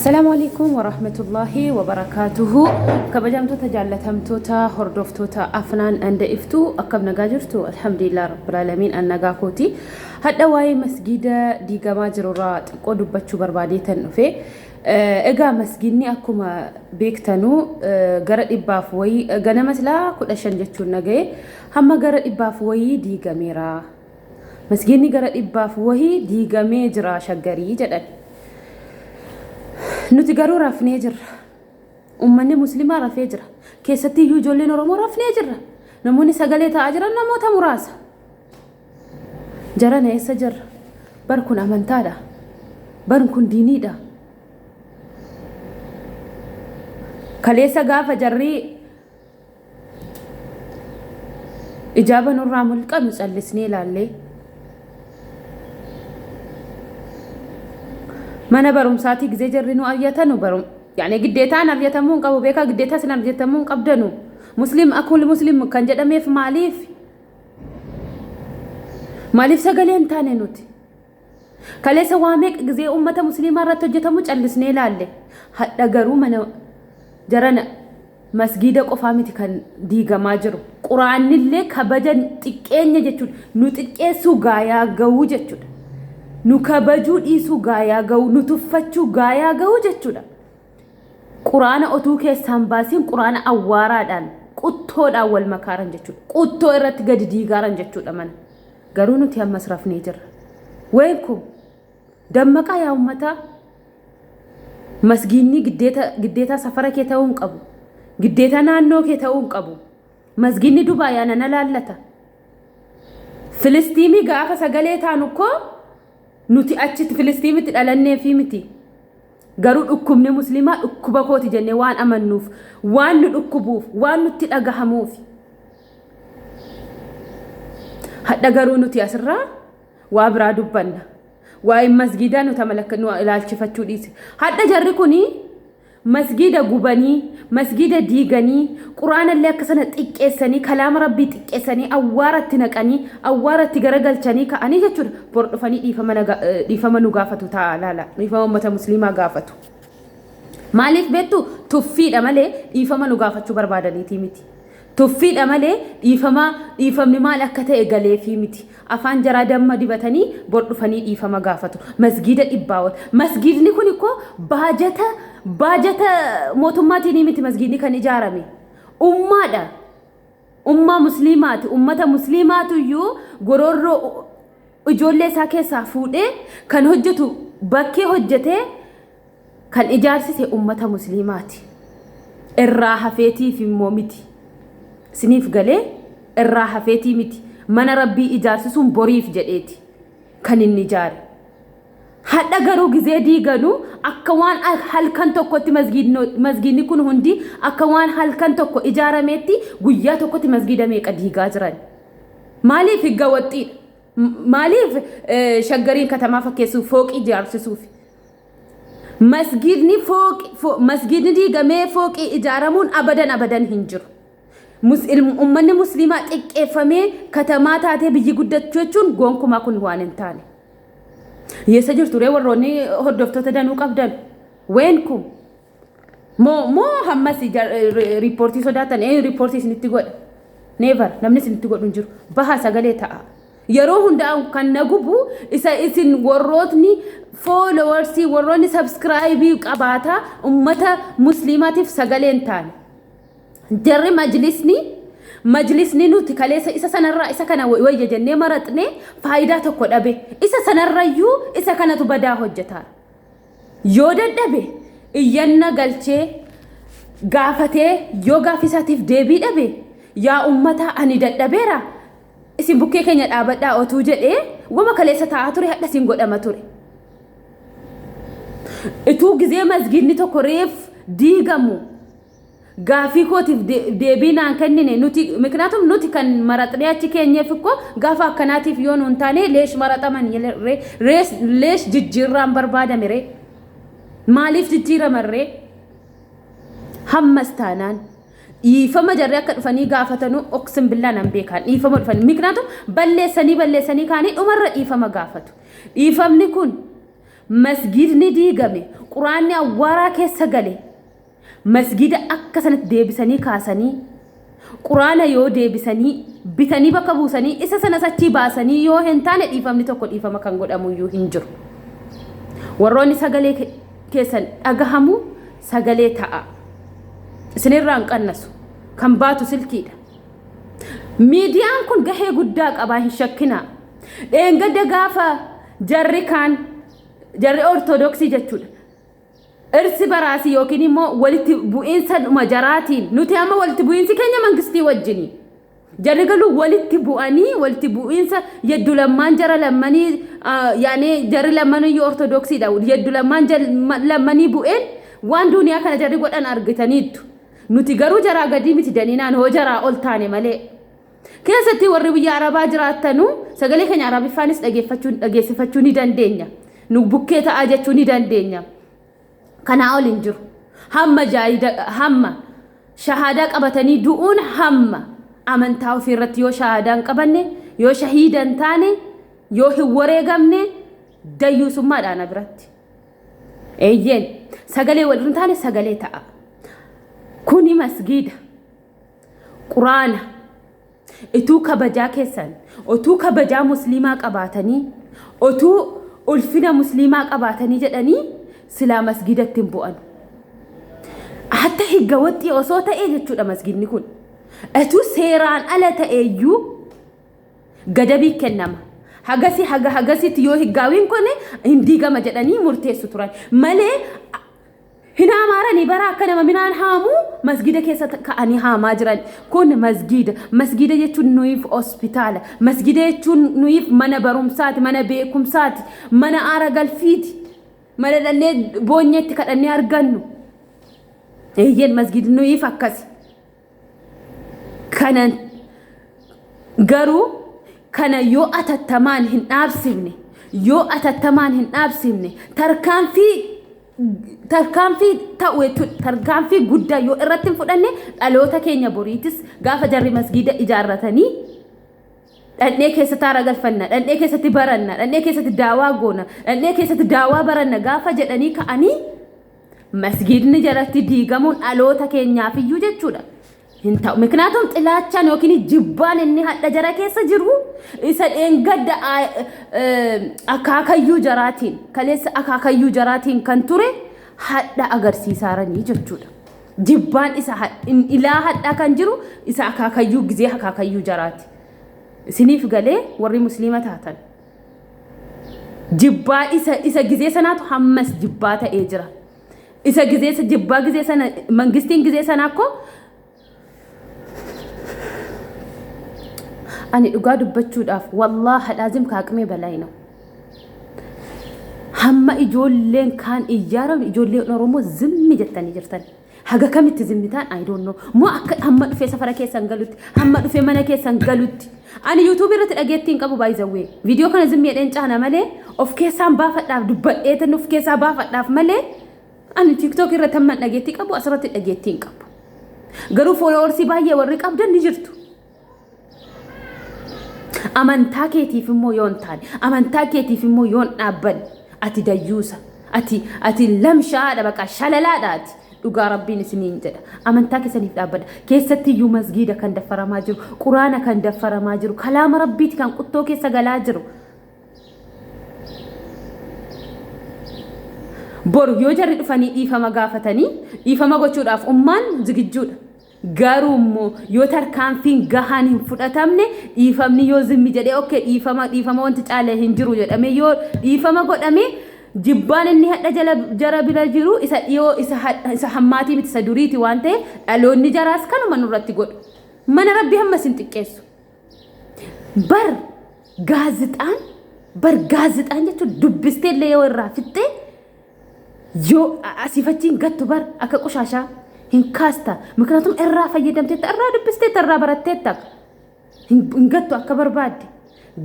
السلام عليكم ورحمة الله وبركاته. كبجمتو تجالتمتوتا هردفتوتا أفنان أند إفتو أكبنا جاجرتو الحمد لله رب العالمين أن نجاكوتي هذا واي مسجد دي جماعة جرورات قدو بتشو بربادية في إجا مسجدني أكما بيكتنو جرد إبافوي جنا مثلا كل أشنجتشو نجى هم جرد إبافوي دي جميرة مسجدني جرد إبافوي دي جميرة شجري جدا nuti garuu rafnee jirra. Ummanni muslimaa rafee jira. Keessatti iyyuu ijoolleen Oromoo rafnee jirra. Namoonni sagalee ta'aa jiran namoota muraasa. Jarana eessa jirra? Bar kun amantaadha. Bar kun diiniidha. Kaleessa gaafa jarrii ijaaba nurraa mulqanu callisnee ilaallee mana barumsaati gizee jarri nu ayyatanu barum yani giddeetaan ayyatamuun qabu beeka giddeetaa sin ayyatamuun qabdanu muslim akul muslim kan jedhameef maaliif sagaleen taane nuti kaleessa waameeq gizee ummata muslimaa irratti hojjetamu callisnee ilaalle hadha garuu mana jarana masgida qofaa miti kan diigamaa jiru quraanillee kabajan xiqqeenya jechuudha nu xiqqeessuu gaayaa ga'uu jechuudha nu kabajuu dhiisuu gaayaa ga'u nu tuffachuu gaayaa ga'u jechuudha. Quraana otuu keessaan baasiin quraana awwaaraadhaan quttoodhaan wal makaaran jechuudha. Quttoo irratti gadi diigaaran jechuudha mana. Garuu nuti ammas rafnee jirra. Weenku dammaqaa yaa ummata masgiinni giddeeta safara kee ta'uu hin qabu. Giddeeta naannoo kee ta'uu hin qabu. Masgiinni Dubaa yaa nana laallata. Filistiimii gaafa sagalee taanu koo nuti achitti Filistiimitti dhalannee fi miti garuu dhukkubni muslimaa dhukkuba kooti jennee waan amannuuf waan nu dhukkubuuf waan nutti dhagahamuuf hadha garuu nuti asirraa waa biraa dubbanna waa masgidaa nu tamalakka nu ilaalchifachuu dhiise hadha jarri kuni masgida gubanii masgida diiganii quraana illee akkasana xiqqeessanii kalaama rabbii xiqqeessanii awwaaratti naqanii awwaaratti garagalchanii ka'anii jechuudha bor dhufanii dhiifama nu gaafatu ta'a laala dhiifama ummata muslimaa gaafatu maaliif beektu tuffiidha malee dhiifama nu gaafachuu barbaadaniitii miti tuffiidha malee dhiifamni maal akka ta'e galeefii miti afaan jaraa damma dibatanii bor dhufanii dhiifama gaafatu masgida dhibbaawwan masgidni kun ikko baajata mootummaatiin miti masgidni kan ijaarame ummaadha ummaa muslimaati ummata muslimaatu iyyuu gororroo ijoollee isaa keessaa fuudhee kan hojjetu bakkee hojjetee kan ijaarsise ummata muslimaati irraa hafeetiif immoo miti siniif galee irraa hafeetii miti mana rabbii ijaarsisuun boriif jedheeti kan inni ijaare hadha garuu gizee diiganu akka waan halkan tokkotti masgidni kun hundi akka waan halkan tokko ijaarameetti guyyaa tokkotti masgida meeqa diigaa jiran maaliif higgawaxxiidha maaliif shaggariin katamaa fakkeessuuf fooqii ijaarsisuuf masgidni diigamee fooqii ijaaramuun abadan hin jiru ummanni muslimaa xiqqeeffamee katamaa taatee biyyi guddachuu jechuun gonkumaa kun waan hin taane yeessa jirtu ree warroonni hordoftoota danuu qabdan weenku moo hammas riippoortii sodaatan riippoortii isinitti godha neevar namni isinitti godhu hin jiru baha sagalee ta'a yeroo hundaa kan nagubu isin warrootni foolowarsii warroonni sabskraayibii qabaataa ummata muslimaatiif sagalee hin taane jarri majlisni nuti kaleessa isa sanarraa isa kana wayya jennee maraxne faayidaa tokko dhabe isa sanarrayyuu isa kanatu badaa hojjetaa yoo dadhabe iyyanna galchee gaafatee yoo gaafisaatiif deebii dhabe yaa ummata ani dadhabeera isin bukkee keenya dhaabadhaa otuu jedhee wama kaleessa taa'aa ture hadha siin godhama ture ituu gizee masgidni tokko reef diigamu gaafii kootiif deebii naan kennine nuti miknaatum nuti kan maraxnee achi keenyeef ikko gaafa akkanaatiif yoo nuun taane leesh maraxaman leesh jijjiirraan barbaadame ree maaliif jijjiiraman ree hammas taanaan dhiifama jarri akka dhufanii gaafatanu oksin billaan an beekaan dhiifama dhufanii miknaatum balleessanii kaanii dhumarra dhiifama gaafatu dhiifamni kun masgiidni diigame quraanni awwaaraa keessa gale masgiida akka sanatti deebisanii kaasanii quraana yoo deebisanii bitanii bakka buusanii isa sana sachii baasanii yoo hin taane dhiifamni tokko dhiifama kan godhamu iyyuu hin jiru warroonni sagalee keessan dhagahamu sagalee ta'a isinirraan qannasu kan baatu silkiidha miidiyaan kun gahee guddaa qabaa hin shakkinaa dheengadda gaafa jarri ortodoksii jechuudha irsi baraasii yookiin immoo walitti bu'iinsa majaraatiin nuti amma walitti bu'iinsi keenya mangistii wajjini jarri galuu walitti bu'anii walitti bu'iinsa yeddu lammaan jara lammanii yaani jarri lammanii ortodoksiidha yeddu lammaan lammanii bu'een waan duniyaa kana jarri godhan argitaniitu nuti garuu jaraa gadii miti daniinaan hoo jaraa ol taane malee keessatti warri biyya arabaa jiraatanu sagalee keenya arabiffaanis dhageessifachuu ni dandeenya nu bukkee ta'aa jechuu ni dandeenya kana ol hin jiru hamma shahadaa qabatanii du'uun hamma amantaa ofii irratti yoo shahadaan qabanne yoo shahiidan taane yoo hin wareegamne dayyuusummaadhaan biratti eeyyeen sagalee waliin taane sagalee ta'a kuni masgiida quraana ituu kabajaa keessan otuu kabajaa musliimaa qabaatanii otuu ulfina musliimaa qabaatanii jedhanii silaa masgiidatti hin bu'an hatta higga waxxii osoo ta'ee jechuudha masgiidni kun etuu seeraan ala ta'eeyyuu gadabii kennama hagasitti yoo higgaawiin kone hin diigama jedhanii murteessu turan malee hin haamaaranii bara akka nama minaan haamu masgiida keessa ka'anii haamaa jiran kun masgiida jechuun nuyiif hospitaala masgiida jechuun nuyiif mana barumsaati mana beekumsaati mana aara galfiiti mana dannee boonyeetti kadhannee argannu eeyyeen masgiidni nuyiif akkasi kanan garuu kana yoo atattamaan hin dhaabsifne tarkaanfii ta'u tarkaanfii guddaa yoo irratti hin fudhanne dhaloota keenya boriitis gaafa jarri masgiida ijaarratanii dhandhee keessatti aara galfanna dhandhee keessatti baranna dhandhee keessatti daawaa goona dhandhee keessatti daawaa baranna gaafa jedhanii ka'anii masgiidni jalatti diigamuun dhaloota keenyaaf iyyuu jechuudha hin ta'u miknaatum xilaachaan yookiin jibbaan inni hadha jara keessa jiru isa dheengadda akaakayyuu jaraatiin kaleessa akaakayyuu jaraatiin kan ture hadha agarsiisaaranii jechuudha jibbaan isa ilaa hadha kan jiru isa akaakayyuu gizee akaakayyuu jaraati isiniif galee warri musliima taatan jibbaa isa gizee sanaatu hammas jibbaa ta'ee jira isa gizee jibbaa gizee sana mangistiin gizee sana akkoo ani dhugaa dubbachuudhaaf wallahi laazim kaaqmee balaayi no hamma ijoolleen kaan ijaaran ijoolleen oromoo zimmi jettanii jirtan haga kamitti zimmitaan I don't know moo akka hamma dhufee safara keessan galutti hamma dhufee mana keessan galutti ani YouTube irratti dhageettiin qabu by the way video kana zimmi jedheen caana malee of keessaan baafadhaaf dubbadheetan of keessaa baafadhaaf malee ani TikTok irratti hamma dhageettii qabu asirratti dhageettiin qabu garuu followers baay'ee warri qabdan ni jirtu amantaa keetiif immoo yoon taane amantaa keetiif immoo yoon dhaabban ati dayyuusa ati lamshaadha baqa shalalaadhaati dhugaa rabbiin isiniin jedha amantaa keessaniif dhaabbadha keessatti iyyuu masgiida kan daffaramaa jiru quraana kan daffaramaa jiru kalaama rabbiiti kan quttoo keessa galaa jiru boru yoo jarri dhufanii dhiifama gaafatanii dhiifama gochuudhaaf ummaan zigijjuudha garuu yoo tarkaanfiin gahaan hin fudhatamne dhiifamni yoo zimmi jedhee okay dhiifama wanti caalee hin jiru jedhame yoo dhiifama godhame jibbaan inni hadha jara bira jiru isa dhiyoo isa hammaatii miti isa duriiti waan ta'e dhaloonni jaraas kanuma nurratti godhu mana rabbi hammas hin xiqqeessu bar gaazixaan jechuun dubbistee illee yoo irraa fixxee yoo asiifachiin gattu bar akka qoshaashaa hin kaasta miknaatum irraa fayyadamtee irraa dubbistee irraa barattee hin gattu akka barbaadde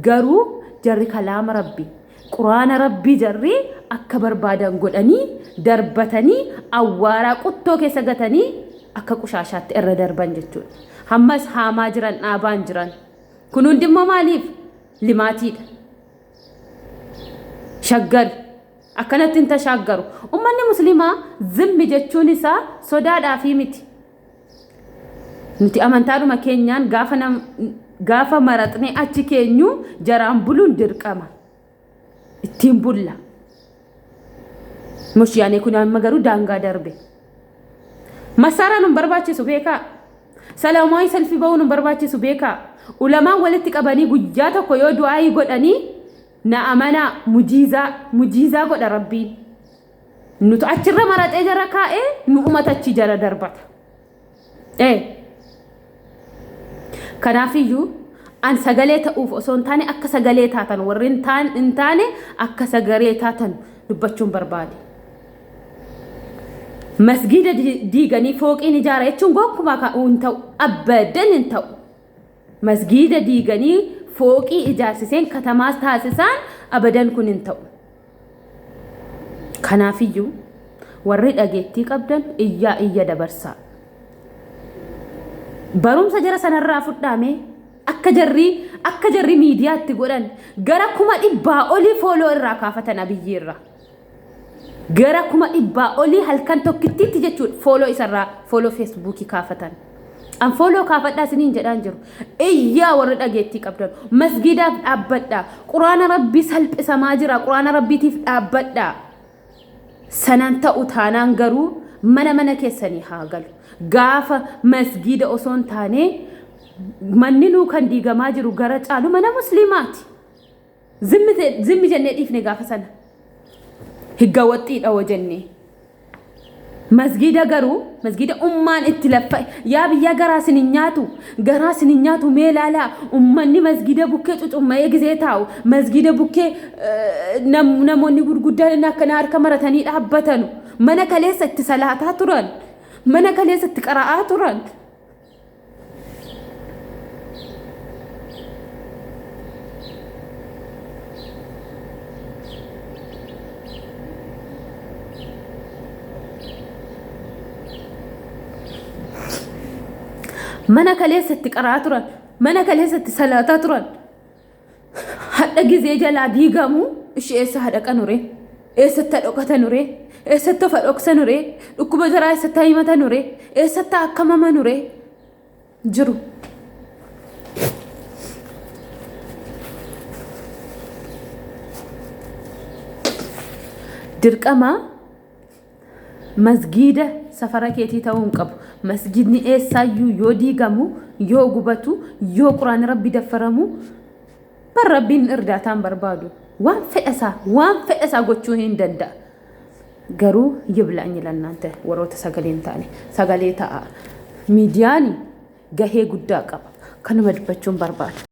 garuu jarri kalaama rabbi quraana rabbi jarri akka barbaadan godhanii darbatanii awwaaraa quttoo keessa gatanii akka qushaashaatti irra darban jechuudha hammas haamaa jiran dhaabaan jiran kun hundimmoo maaliif limaatiidha shaggar akkanatti hin tashaaggaru. Ummanni musliimaa zimmi jechuun isaa sodaadhaa fi miti. Nuti amantaadhuma keenyaan gaafa maraxnee achi keenyu jaraan buluun dirqama. Ittiin bulla. Mushiyaanee kun amma garuu daangaa darbe. Masaaraan nun barbaachisu beekaa. Salaamaawii salfii ba'uu nun barbaachisu beekaa. Ulamaan walitti qabanii guyyaa tokko yoo du'aayii godhanii na amanaa mujiizaa godha rabbiin. Nuti achirra maraxee jara kaa'ee nu umatachi jara darbata. Kanaafiyyuu an sagalee ta'uuf osoo hin taane akka sagalee taatan warri hin taane akka sagalee taatan dubbachuun barbaade. Masgiida diiganii fooqiin ijaara jechuun gonkumaa hin ta'u abadan hin ta'u. Masgiida diiganii fooqii ijaarsiseen katamaas taasisaan abadan kun hin ta'u. Kanaafiyyuu warri dhageettii qabdan iyya dabarsaa. Barumsa jara sanarraa fudhaame akka jarri miidiyaatti godhan gara 100 olii fooloo irraa kaafatan Abiyyi irraa. Gara 100 olii halkan tokkittiitti jechuudha fooloo isarraa fooloo feesbuukii kaafatan. An fooloo kaafadhaa isiniin jedhaan jiru. Iyyaa warri dhageettii qabdan masgiidaaf dhaabbadhaa. Quraana rabbii salphisamaa jira. Quraana rabbiitiif dhaabbadhaa. Sanan ta'u taanaan garuu mana keessanii haa galu. Gaafa masgiida osoo hin taane manni nuu kan diigamaa jiru gara caalu mana musliimaati. Zimmi jennee dhiifne gaafa sana. Higga waxxiidha hoo jennee. Masgiida garuu masgiida ummaan itti laffa'e yaa biyya garaa sinin nyaatu mee laalaa ummanni masgiida bukkee cucumma'ee gizee taa'u masgiida bukkee namoonni gurguddaan akkana harka maratanii dhaabbatanu mana kaleessa itti salaataa turan. Mana kaleessa itti qara'aa turan. Mana kaleessa itti qara'aa turan. Mana kaleessa itti salaataa turan. Hadha gizee jalaa diigamu ishee eessa hadhaqa nure? Eessatti hadhokata nure? Eessatti of hadhoksa nure? Dhukkuba jaraa eessatti himata nure? Eessatti akkamama nure? Jiru. Dirqama masgiida safara keetii ta'uu hin qabu. Masgiidni eessaayyuu yoo diigamu, yoo gubatu, yoo quraana rabbi daffaramu bar rabbiin irdaataan barbaadu. Waan fedhasaa gochuu hin danda'a. Garuu yiblaanyi lannaante warroota sagalee hin taane sagalee ta'a. Miidiyaan gahee guddaa qaba. Kanuma dubbachuun barbaada.